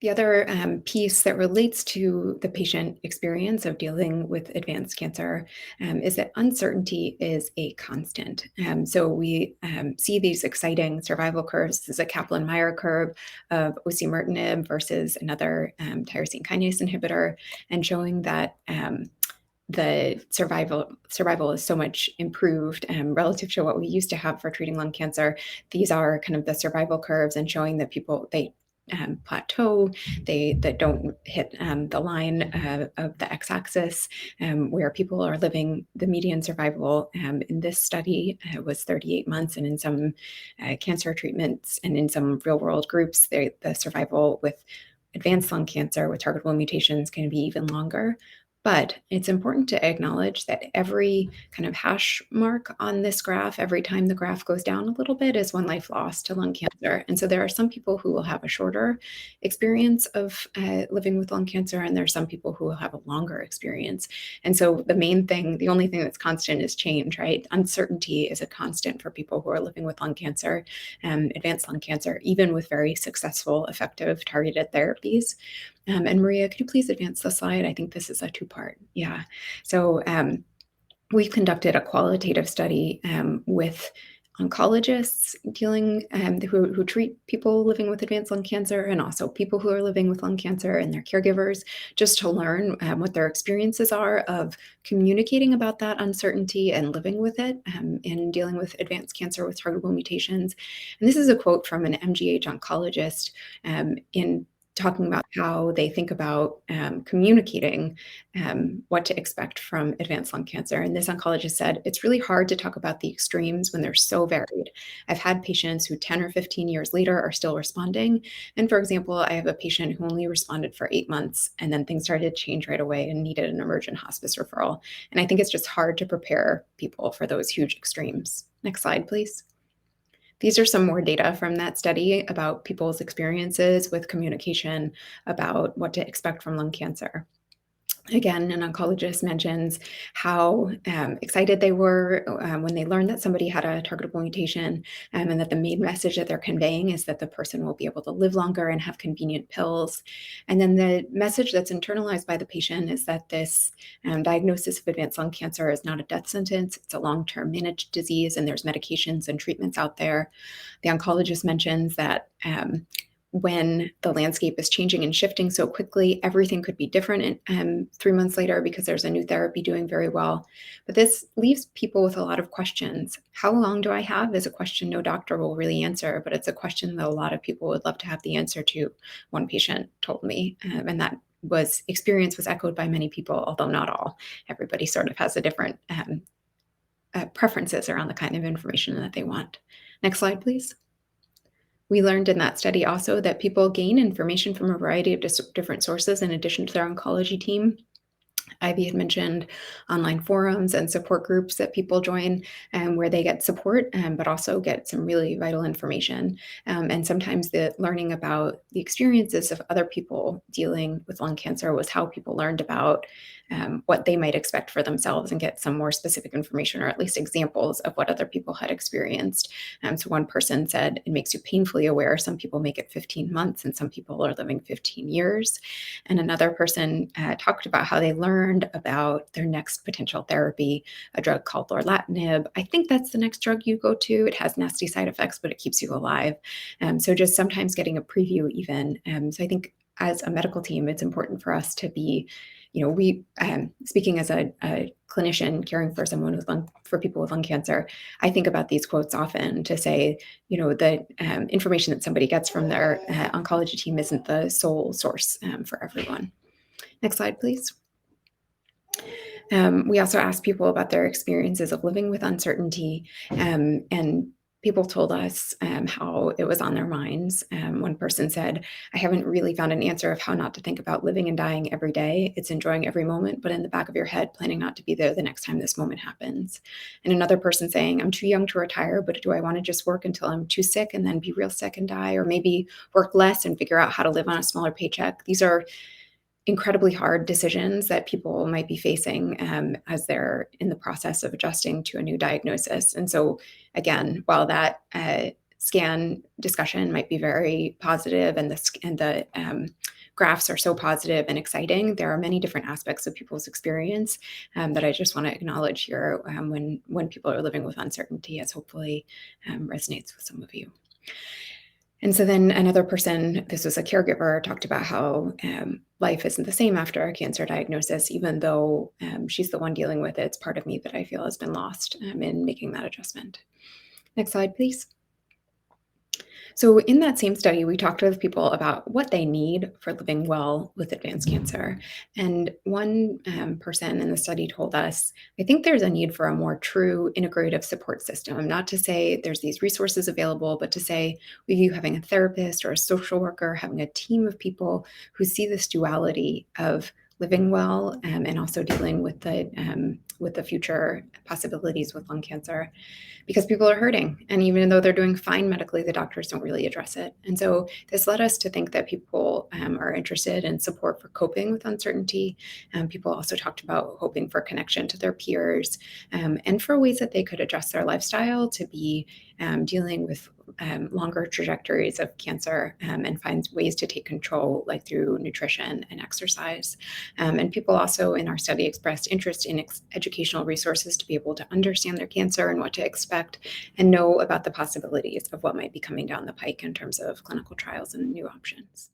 The other piece that relates to the patient experience of dealing with advanced cancer is that uncertainty is a constant. So we see these exciting survival curves. This is a Kaplan-Meier curve of osimertinib versus another tyrosine kinase inhibitor, and showing that the survival is so much improved relative to what we used to have for treating lung cancer. These are kind of the survival curves, and showing that people plateau, that don't hit the line of the x-axis, where people are living. The median survival in this study was 38 months, and in some cancer treatments and in some real-world groups, the survival with advanced lung cancer with targetable mutations can be even longer. But it's important to acknowledge that every kind of hash mark on this graph, every time the graph goes down a little bit, is one life lost to lung cancer. And so there are some people who will have a shorter experience of living with lung cancer, and there are some people who will have a longer experience. And so the only thing that's constant is change, right? Uncertainty is a constant for people who are living with lung cancer, advanced lung cancer, even with very successful, effective, targeted therapies. And Maria, could you please advance the slide? I think this is a two-part. Yeah. So we've conducted a qualitative study with oncologists who treat people living with advanced lung cancer, and also people who are living with lung cancer and their caregivers, just to learn what their experiences are of communicating about that uncertainty and living with it in dealing with advanced cancer with targetable mutations. And this is a quote from an MGH oncologist in talking about how they think about communicating what to expect from advanced lung cancer. And this oncologist said, "It's really hard to talk about the extremes when they're so varied. I've had patients who 10 or 15 years later are still responding. And for example, I have a patient who only responded for 8 months, and then things started to change right away and needed an emergent hospice referral. And I think it's just hard to prepare people for those huge extremes." Next slide, please. These are some more data from that study about people's experiences with communication about what to expect from lung cancer. Again, an oncologist mentions how excited they were when they learned that somebody had a targetable mutation, and that the main message that they're conveying is that the person will be able to live longer and have convenient pills. And then the message that's internalized by the patient is that this diagnosis of advanced lung cancer is not a death sentence. It's a long-term managed disease, and there's medications and treatments out there. The oncologist mentions that when the landscape is changing and shifting so quickly, everything could be different 3 months later because there's a new therapy doing very well. But this leaves people with a lot of questions. How long do I have is a question no doctor will really answer, but it's a question that a lot of people would love to have the answer to. One patient told me, and that experience was echoed by many people, although not all. Everybody sort of has a different preferences around the kind of information that they want. Next slide, please. We learned in that study also that people gain information from a variety of different sources in addition to their oncology team. Ivy had mentioned online forums and support groups that people join where they get support, but also get some really vital information. And sometimes the learning about the experiences of other people dealing with lung cancer was how people learned about what they might expect for themselves and get some more specific information, or at least examples of what other people had experienced. So one person said, "It makes you painfully aware some people make it 15 months and some people are living 15 years. And another person talked about how they learned about their next potential therapy, a drug called lorlatinib. I think that's the next drug you go to. It has nasty side effects, but it keeps you alive." So just sometimes getting a preview even. So I think as a medical team, it's important for us to be, speaking as a clinician caring for for people with lung cancer, I think about these quotes often to say, the information that somebody gets from their oncology team isn't the sole source for everyone. Next slide, please. We also asked people about their experiences of living with uncertainty, and people told us how it was on their minds. One person said, "I haven't really found an answer of how not to think about living and dying every day. It's enjoying every moment, but in the back of your head, planning not to be there the next time this moment happens." And another person saying, "I'm too young to retire, but do I want to just work until I'm too sick and then be real sick and die? Or maybe work less and figure out how to live on a smaller paycheck?" These are incredibly hard decisions that people might be facing as they're in the process of adjusting to a new diagnosis. And so again, while that scan discussion might be very positive, and the graphs are so positive and exciting. There are many different aspects of people's experience that I just want to acknowledge here when people are living with uncertainty, as hopefully resonates with some of you. And so then another person, this was a caregiver, talked about how life isn't the same after a cancer diagnosis, even though she's the one dealing with it. It's part of me that I feel has been lost in making that adjustment. Next slide, please. So in that same study, we talked with people about what they need for living well with advanced cancer. And one person in the study told us, I think there's a need for a more true integrative support system, not to say there's these resources available, but to say with you having a therapist or a social worker, having a team of people who see this duality of living well and also dealing with the future possibilities with lung cancer, because people are hurting. And even though they're doing fine medically, the doctors don't really address it. And so this led us to think that people are interested in support for coping with uncertainty. People also talked about hoping for connection to their peers and for ways that they could adjust their lifestyle to be dealing with longer trajectories of cancer and find ways to take control, like through nutrition and exercise. And people also in our study expressed interest in educational resources to be able to understand their cancer and what to expect and know about the possibilities of what might be coming down the pike in terms of clinical trials and new options.